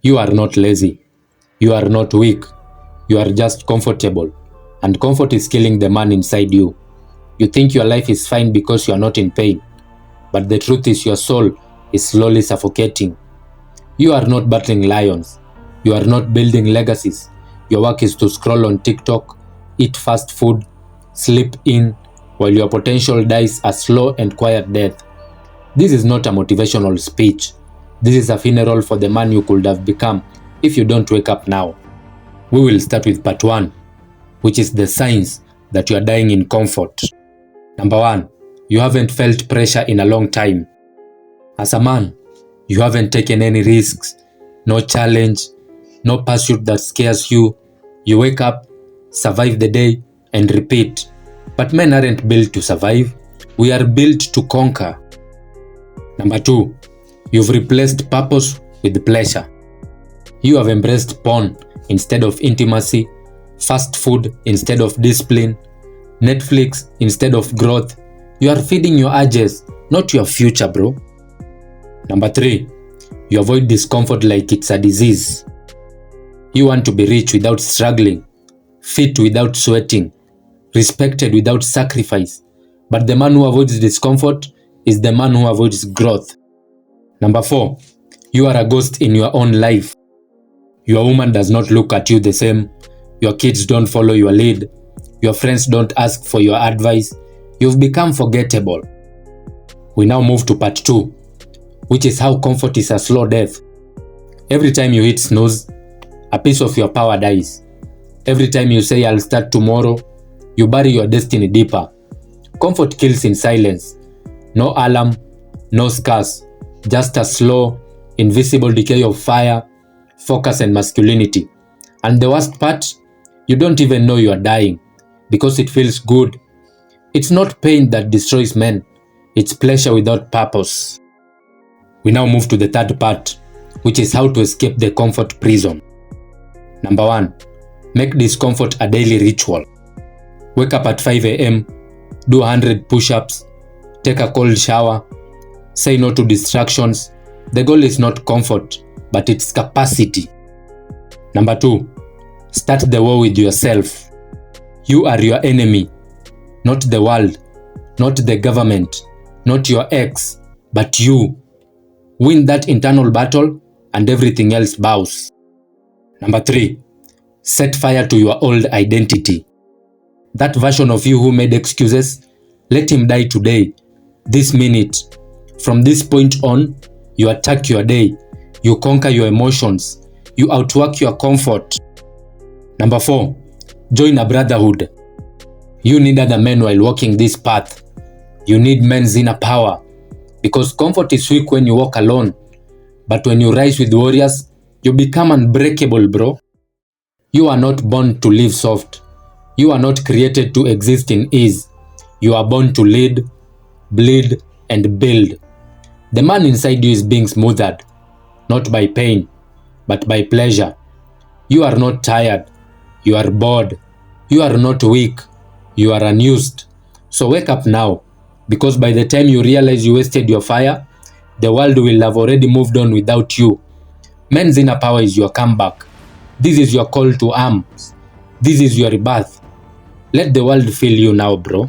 You are not lazy. You are not weak. You are just comfortable. And comfort is killing the man inside you. You think your life is fine because you are not in pain. But the truth is your soul is slowly suffocating. You are not battling lions. You are not building legacies. Your work is to scroll on TikTok, eat fast food, sleep in, while your potential dies a slow and quiet death. This is not a motivational speech. This is a funeral for the man you could have become if you don't wake up now. We will start with part 1, which is the signs that you are dying in comfort. Number 1, you haven't felt pressure in a long time. As a man, you haven't taken any risks, no challenge, no pursuit that scares you. You wake up, survive the day, and repeat. But men aren't built to survive. We are built to conquer. Number 2, you've replaced purpose with pleasure. You have embraced porn instead of intimacy, fast food instead of discipline, Netflix instead of growth. You are feeding your urges, not your future, bro. Number 3, you avoid discomfort like it's a disease. You want to be rich without struggling, fit without sweating, respected without sacrifice. But the man who avoids discomfort is the man who avoids growth. Number 4, you are a ghost in your own life. Your woman does not look at you the same. Your kids don't follow your lead. Your friends don't ask for your advice. You've become forgettable. We now move to part 2, which is how comfort is a slow death. Every time you hit snooze, a piece of your power dies. Every time you say I'll start tomorrow, you bury your destiny deeper. Comfort kills in silence. No alarm, no scars, just a slow, invisible decay of fire, focus and masculinity. And the worst part, you don't even know you are dying because it feels good. It's not pain that destroys men, it's pleasure without purpose. We now move to the third part, which is how to escape the comfort prison. Number 1, make discomfort a daily ritual. Wake up at 5 a.m., do 100 push-ups, take a cold shower, say no to distractions. The goal is not comfort, but its capacity. Number 2, start the war with yourself. You are your enemy, not the world, not the government, not your ex, but you. Win that internal battle and everything else bows. Number 3, set fire to your old identity. That version of you who made excuses, let him die today, this minute. From this point on, you attack your day, you conquer your emotions, you outwork your comfort. Number 4, join a brotherhood. You need other men while walking this path. You need men's inner power. Because comfort is weak when you walk alone. But when you rise with warriors, you become unbreakable, bro. You are not born to live soft. You are not created to exist in ease. You are born to lead, bleed, and build. The man inside you is being smoothed, not by pain, but by pleasure. You are not tired. You are bored. You are not weak. You are unused. So wake up now, because by the time you realize you wasted your fire, the world will have already moved on without you. Men's inner power is your comeback. This is your call to arms. This is your rebirth. Let the world feel you now, bro.